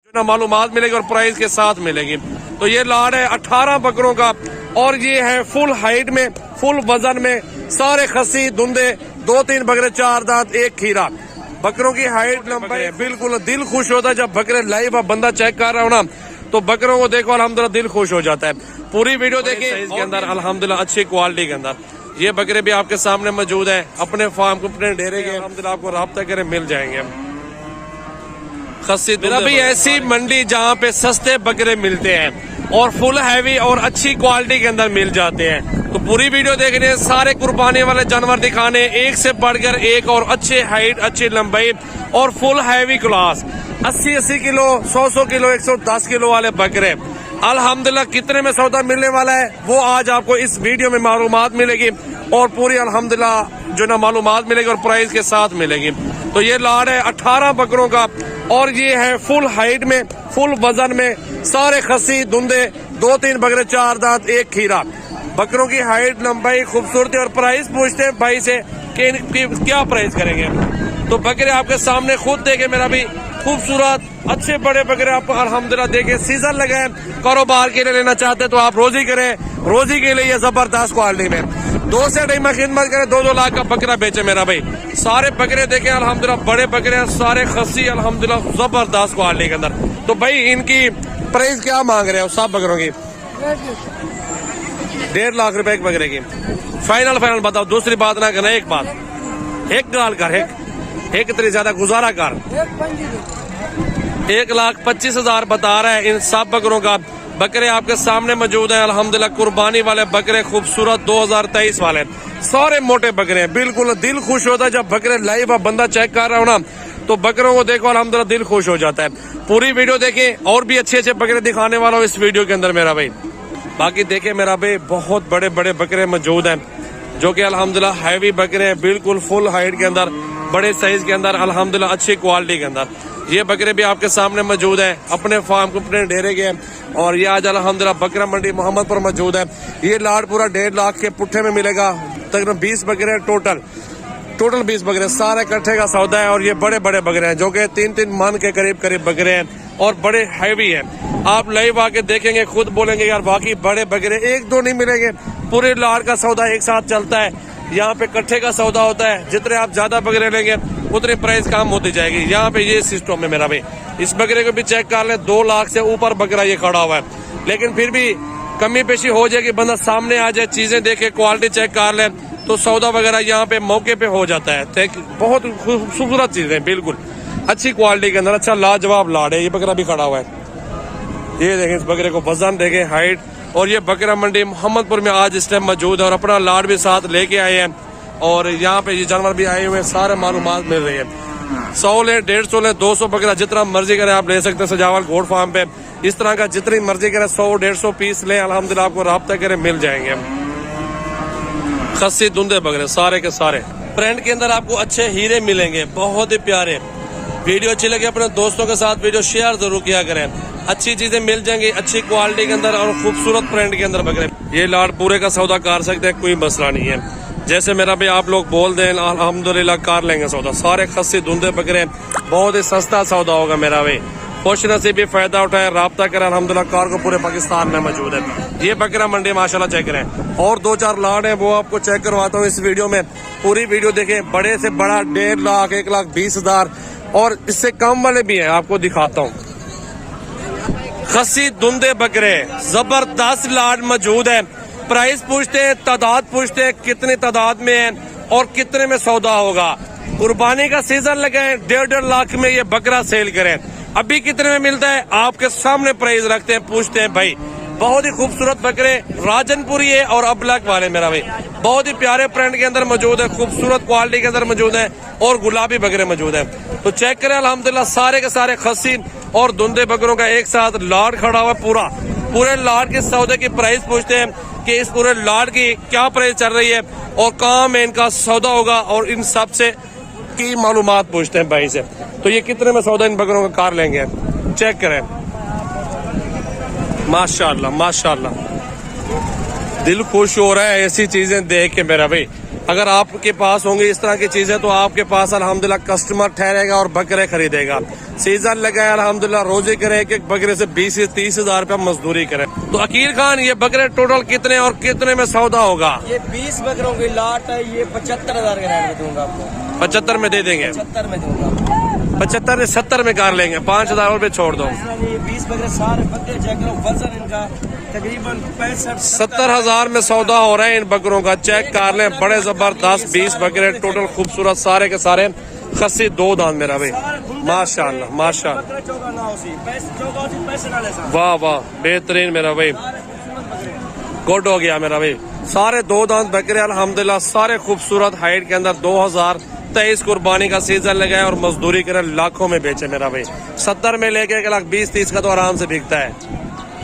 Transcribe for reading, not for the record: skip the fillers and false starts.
ना मालूमात मिलेगी और प्राइस के साथ मिलेगी। तो ये लाड है 18 बकरों का और ये है फुल हाइट में, फुल वजन में, सारे खस्सी धुंधे, 2-3 बकरे, 4 दांत, 1 खीरा। बकरों की हाइट लंबाई बिल्कुल दिल खुश होता है जब बकरे लाइव बंदा चेक कर रहा हो ना, तो बकरों को देखो अल्हम्दुलिल्लाह दिल खुश हो जाता है। पूरी वीडियो देखिए इसके अंदर अल्हम्दुलिल्लाह अच्छी क्वालिटी के अंदर ये बकरे भी आपके सामने मौजूद है। अपने फार्म को अपने डेरे के अल्हम्दुलिल्लाह आपको राब्ता करें मिल जाएंगे। खस्सी मेरा भी ऐसी मंडी जहाँ पे सस्ते बकरे मिलते हैं और फुल हैवी और अच्छी क्वालिटी के अंदर मिल जाते हैं। तो पूरी वीडियो देखने, सारे कुर्बानी वाले जानवर दिखाने, एक से बढ़कर एक और अच्छे हाइट, अच्छी लंबाई और full heavy class 80-80 kilo, 100-100 kilo, 110 kilo वाले बकरे। अल्हम्दुलिल्लाह कितने में सौदा मिलने वाला है वो आज आपको इस वीडियो में मालूमात मिलेगी और पूरी अल्हम्दुलिल्लाह जो ना मालूमात मिलेगी और प्राइस के साथ मिलेगी। तो ये लाड है 18 बकरों का और ये है फुल हाइट में, फुल वजन में, सारे खस्सी धुंधे, 2-3 बकरे, 4 दांत, 1 खीरा। बकरों की हाइट लंबाई खूबसूरती और प्राइस पूछते हैं भाई से कि क्या प्राइस करेंगे। तो बकरे आपके सामने खुद देखे, मेरा भी खूबसूरत अच्छे बड़े बकरे आपको अल्हम्दुलिल्लाह देखे। सीजन लगे, कारोबार के लिए लेना चाहते हैं तो आप रोजी करें, रोजी के लिए जबरदस्त क्वालिटी में 2 से 2.5 खिदमत करें, 2-2 लाख का बकरा बेचे मेरा भाई। सारे बकरे देखे अल्हम्दुलिल्लाह बड़े बकरे हैं, सारे खस्सी अल्हम्दुलिल्लाह जबरदस्त क्वालिटी के अंदर। तो भाई इनकी प्राइस क्या मांग रहे हो सब बकरों की? 1.5 लाख रुपए एक बकरे की। फाइनल बताओ, दूसरी बात ना करना, एक बात, एक गाल कर, एक इतनी ज्यादा गुजारा कर। 1,25,000 बता रहा है इन सब बकरों का। बकरे आपके सामने मौजूद हैं अल्हम्दुलिल्लाह, कुर्बानी वाले बकरे, खूबसूरत 2023 वाले, सारे मोटे बकरे हैं। बिल्कुल दिल खुश होता है जब बकरे लाइव बंदा चेक कर रहा हो ना, तो बकरों को देखो अल्हम्दुलिल्लाह दिल खुश हो जाता है। पूरी वीडियो देखें और भी अच्छे अच्छे बकरे दिखाने वाला हूँ इस वीडियो के अंदर मेरा भाई। बाकी देखे मेरा भाई बहुत बड़े बड़े बकरे मौजूद हैं जो कि अल्हम्दुलिल्लाह हैवी बकरे हैं, बिल्कुल फुल हाइट के अंदर, बड़े साइज के अंदर, अल्हम्दुलिल्लाह अच्छी क्वालिटी के अंदर ये बकरे भी आपके सामने मौजूद है। अपने फार्म को अपने डेरे के और ये आज अल्हम्दुलिल्लाह बकरा मंडी मोहम्मदपुर मौजूद है। ये लाड पूरा 1.5 लाख के पुट्ठे में मिलेगा। तकरीबन 20 बकरे टोटल 20 बकरे, सारे इकट्ठे का सौदा है। और ये बड़े बड़े बकरे हैं जो कि 3-3 मन के करीब बकरे हैं और बड़े हैवी हैं। आप लाइव आके देखेंगे, खुद बोलेंगे यार बाकी बड़े बकरे 1-2 नहीं मिलेंगे, पूरे लाड का सौदा एक साथ चलता है। यहाँ पे इकट्ठे का सौदा होता है, जितने आप ज्यादा बकरे लेंगे उतनी प्राइस कम होती जाएगी। यहाँ पे ये सिस्टम है मेरा भाई। इस बकरे को भी चेक कर ले, 2 लाख से ऊपर बकरा ये खड़ा हुआ है, लेकिन फिर भी कमी पेशी हो जाएगी। बंदा सामने आ जाए, चीजें देखे, क्वालिटी चेक कर ले तो सौदा वगैरह यहाँ पे मौके पे हो जाता है। बहुत खूबसूरत चीजें, बिल्कुल अच्छी क्वालिटी के अंदर, अच्छा लाजवाब लाड है। ये बकरा भी खड़ा हुआ है, ये देखें इस बकरे को वजन देखें, हाइट। और ये बकरा मंडी मोहम्मदपुर में आज इस टाइम मौजूद है और अपना लाड भी साथ लेके आए हैं। और यहाँ पे ये जानवर भी आए हुए हैं, सारे मालूमात मिल रही है। 100 ले, 150 ले, 200 बकरा जितना मर्जी करें आप ले सकते हैं सजावल गोड फार्म पे। इस तरह का जितनी मर्जी करें 100-150 पीस ले, अल्हम्दुलिल्लाह आपको राब्ता करें मिल जाएंगे। खस्सी धुंधे बकरे सारे के सारे प्रिंट के अंदर आपको अच्छे हीरे मिलेंगे, बहुत ही प्यारे। वीडियो अच्छी लगे अपने दोस्तों के साथ वीडियो शेयर जरूर किया करें। अच्छी चीजें मिल जाएंगी अच्छी क्वालिटी के अंदर और खूबसूरत प्रिंट के अंदर बकरे। ये लाड पूरे का सौदा कर सकते हैं, कोई मसला नहीं है। जैसे मेरा भी आप लोग बोल दें अल्हम्दुलिल्लाह कर लेंगे सौदा। सारे खस्सी धुंधे बकरे, बहुत ही सस्ता सौदा होगा मेरा भाई। खुश नसीबी फायदा उठाए, राब्ता करें। अल्हम्दुलिल्लाह कार को पूरे पाकिस्तान में मौजूद है। ये बकरा मंडी माशाल्लाह चेक करें। और 2-4 लाड है वो आपको चेक करवाता हूँ इस वीडियो में। पूरी वीडियो देखें, बड़े से बड़ा 1.5 लाख, 1,20,000 और इससे कम वाले भी हैं, आपको दिखाता हूँ। खस्सी धुंधे बकरे जबरदस्त लाड मौजूद है। प्राइस पूछते हैं, तादाद पूछते हैं, कितनी तादाद में है और कितने में सौदा होगा। कुर्बानी का सीजन लगे, 1.5 लाख में ये बकरा सेल करें। अभी कितने में मिलता है आपके सामने प्राइस रखते हैं, पूछते हैं भाई। बहुत ही खूबसूरत बकरे राजनपुरी है और अबलक वाले मेरा भाई, बहुत ही प्यारे प्रिंट के अंदर मौजूद है, खूबसूरत क्वालिटी के अंदर मौजूद है और गुलाबी बकरे मौजूद है। तो चेक करें अल्हम्दुलिल्लाह सारे के सारे खस्सी और धुंधे बकरों का एक साथ लाड खड़ा हुआ पूरा। पूरे लाड के सौदे की प्राइस पूछते हैं कि इस पूरे लाड की क्या प्राइस चल रही है और कहाँ में इनका सौदा होगा और इन सब से की मालूमात पूछते हैं भाई से। तो ये कितने में सौदा इन बकरों का कार लेंगे, चेक करें। माशाल्लाह माशाल्लाह, दिल खुश हो रहा है ऐसी चीजें देख के मेरा भाई। अगर आपके पास होंगी इस तरह की चीजें तो आपके पास अल्हम्दुलिल्लाह कस्टमर ठहरेगा और बकरे खरीदेगा। सीजन लगा है अल्हम्दुलिल्लाह, रोजे करे एक एक बकरे से 20 से 30 हजार रुपया मजदूरी करे। तो अकीर खान ये बकरे टोटल कितने और कितने में सौदा होगा? ये 20 बकरों की लाट है, ये 75,000 के रेट में दूंगा आपको। 75 में दे देंगे? 75 में दूंगा। 75 से 70 में कर लेंगे, 5,000 रुपये छोड़ दो। ये 20 बकरे सारे बकरे चेक करो, वजन इनका तकरीबन 70 हजार में सौदा हो रहा है इन बकरों का। चेक कर लें, बड़े जबरदस्त 20 बकरे टोटल खूबसूरत सारे के सारे खस्सी दो दांत मेरा भाई, माशाल्लाह माशाल्लाह, वाह वाह बेहतरीन मेरा भाई, गुड हो गया मेरा भाई। सारे दो दांत बकरे अल्हम्दुलिल्लाह सारे खूबसूरत हाइट के अंदर 2023 कुर्बानी का सीजन लगाए और मजदूरी करे लाखों में बेचे मेरा भाई। 70 में लेके 1,20,30 का तो आराम से बिकता है।